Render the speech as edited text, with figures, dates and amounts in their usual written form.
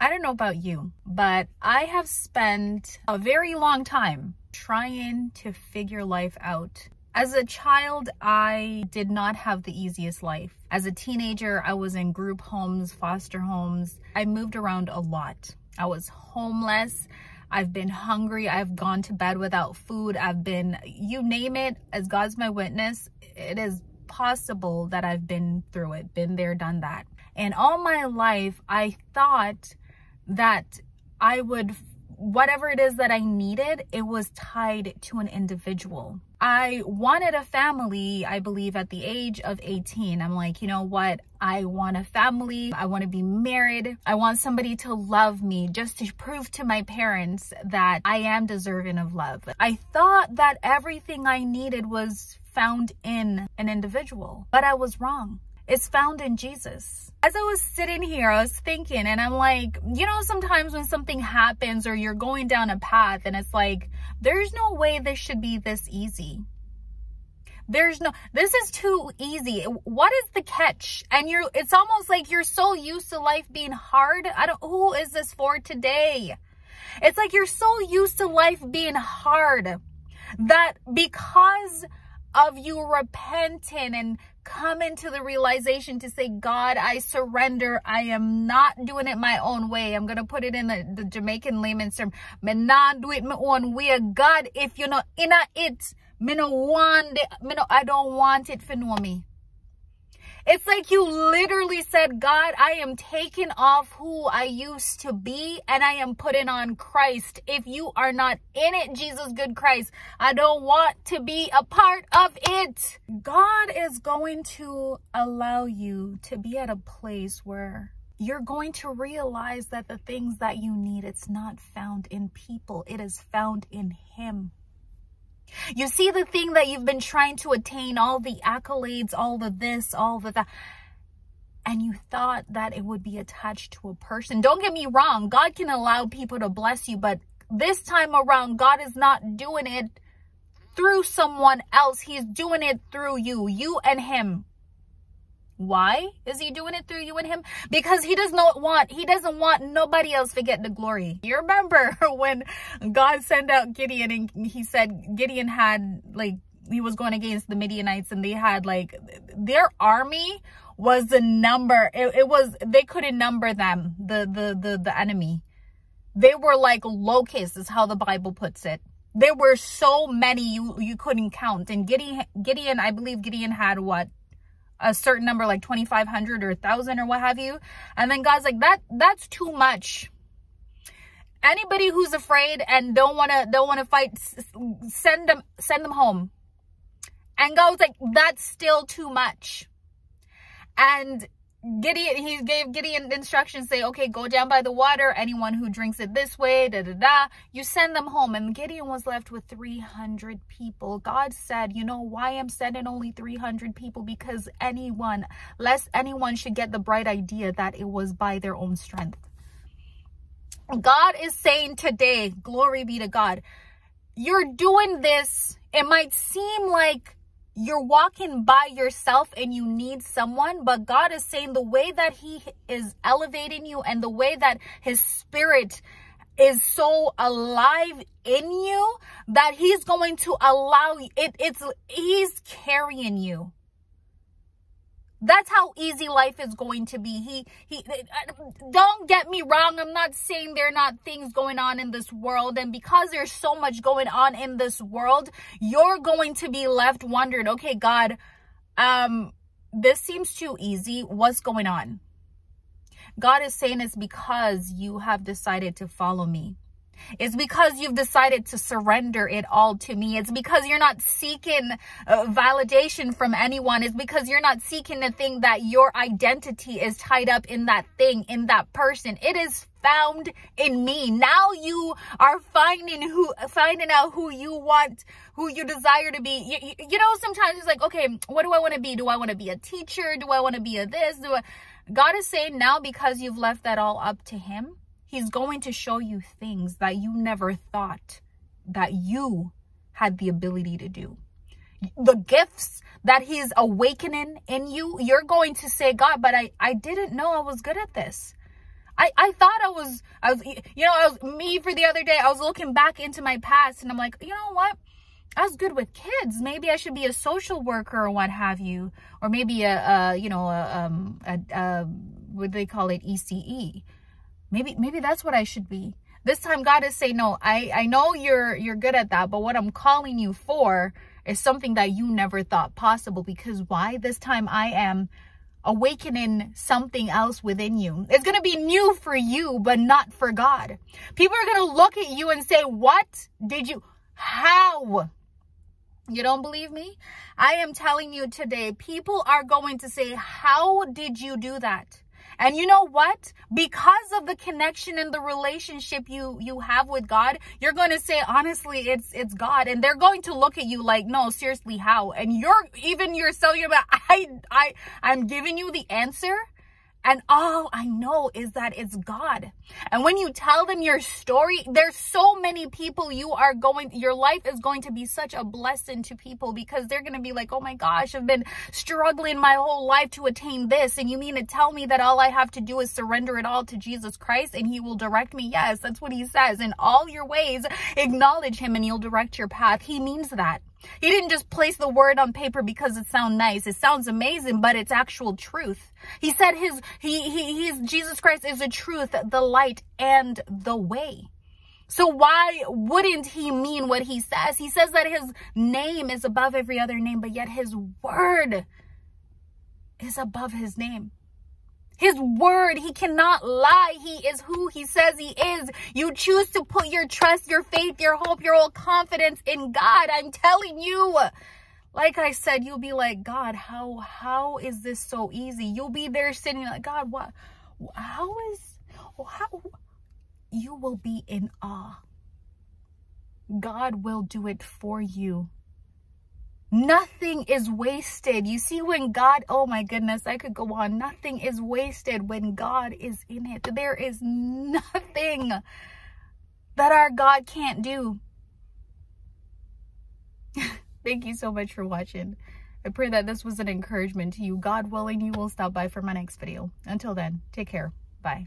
I don't know about you, but I have spent a very long time trying to figure life out. As a child, I did not have the easiest life. As a teenager, I was in group homes, foster homes. I moved around a lot. I was homeless. I've been hungry. I've gone to bed without food. I've been, you name it, as God's my witness, it is possible that I've been through it, been there, done that. And all my life, I thought that I would, whatever it is that I needed, it was tied to an individual. I wanted a family, I believe, at the age of 18. I'm like, you know what? I want a family. I want to be married. I want somebody to love me, just to prove to my parents that I am deserving of love. I thought that everything I needed was found in an individual, but I was wrong. It's found in Jesus. As I was sitting here, I was thinking, and I'm like, you know, sometimes when something happens or you're going down a path and it's like, there's no way this should be this easy. This is too easy. What is the catch? And it's almost like you're so used to life being hard. Who is this for today? It's like you're so used to life being hard that because of you repenting and coming to the realization to say, God, I surrender. I am not doing it my own way. I'm going to put it in the Jamaican layman's term. Me not do it my own way. God, if you're not in it, me no want it. I don't want it for no me. It's like you literally said, God, I am taking off who I used to be and I am putting on Christ. If you are not in it, Jesus, good Christ, I don't want to be a part of it. God is going to allow you to be at a place where you're going to realize that the things that you need, it's not found in people. It is found in Him. You see the thing that you've been trying to attain, all the accolades, all the this, all the that, and you thought that it would be attached to a person. Don't get me wrong. God can allow people to bless you, but this time around, God is not doing it through someone else. He's doing it through you and Him. Why is He doing it through you and Him? Because He doesn't want nobody else to get the glory. You remember when God sent out Gideon and He said Gideon had, like, he was going against the Midianites and they had, like, their army was the number. It was, they couldn't number them, the enemy. They were like locusts, is how the Bible puts it. There were so many you couldn't count. And Gideon, I believe Gideon had what? A certain number, like 2,500 or 1,000 or what have you. And then God's like, that's too much. Anybody who's afraid and don't want to fight, send them home. And God was like, that's still too much. And Gideon, He gave Gideon instructions, say, okay, go down by the water. Anyone who drinks it this way, you send them home. And Gideon was left with 300 people. God said, you know why I'm sending only 300 people? Because lest anyone should get the bright idea that it was by their own strength. God is saying today, glory be to God, you're doing this. It might seem like you're walking by yourself and you need someone, but God is saying the way that He is elevating you and the way that His Spirit is so alive in you that He's going to allow you. He's carrying you. That's how easy life is going to be. Don't get me wrong. I'm not saying there are not things going on in this world. And because there's so much going on in this world, you're going to be left wondering, okay, God, this seems too easy. What's going on? God is saying it's because you have decided to follow me. It's because you've decided to surrender it all to me. It's because you're not seeking validation from anyone. It's because you're not seeking to think that your identity is tied up in that thing, in that person. It is found in me. Now you are finding out who you want, who you desire to be. You know, sometimes it's like, okay, what do I want to be? Do I want to be a teacher? Do I want to be a this? God is saying now, because you've left that all up to Him, He's going to show you things that you never thought that you had the ability to do. The gifts that He's awakening in you, you're going to say, God, but I didn't know I was good at this. I thought I was, me for the other day, I was looking back into my past and I'm like, you know what? I was good with kids. Maybe I should be a social worker or what have you, or maybe what do they call it? ECE. Maybe that's what I should be. This time God is saying, no, I know you're good at that, but what I'm calling you for is something that you never thought possible. Because why? This time I am awakening something else within you. It's going to be new for you, but not for God. People are going to look at you and say, what did you, how? You don't believe me? I am telling you today, people are going to say, how did you do that? And you know what? Because of the connection and the relationship you have with God, you're going to say, honestly, it's God. And they're going to look at you like, no, seriously, how? And you're selling about, I'm giving you the answer. And all I know is that it's God. And when you tell them your story, there's so many people your life is going to be such a blessing to people, because they're going to be like, oh my gosh, I've been struggling my whole life to attain this. And you mean to tell me that all I have to do is surrender it all to Jesus Christ and he will direct me? Yes, that's what he says. In all your ways, acknowledge him and he'll direct your path. He means that. He didn't just place the word on paper because it sounds nice. It sounds amazing, but it's actual truth. He said Jesus Christ is the truth, the light, and the way. So why wouldn't he mean what he says? He says that his name is above every other name, but yet his word is above his name. His word, he cannot lie. He is who he says he is. You choose to put your trust, your faith, your hope, your whole confidence in God. I'm telling you, like I said, you'll be like, God, how is this so easy? You'll be there sitting like, God, what? How? You will be in awe. God will do it for you. Nothing is wasted. You see, when God, oh my goodness, I could go on. Nothing is wasted when God is in it. There is nothing that our God can't do. Thank you so much for watching. I pray that this was an encouragement to you. God willing, you will stop by for my next video. Until then, take care. Bye.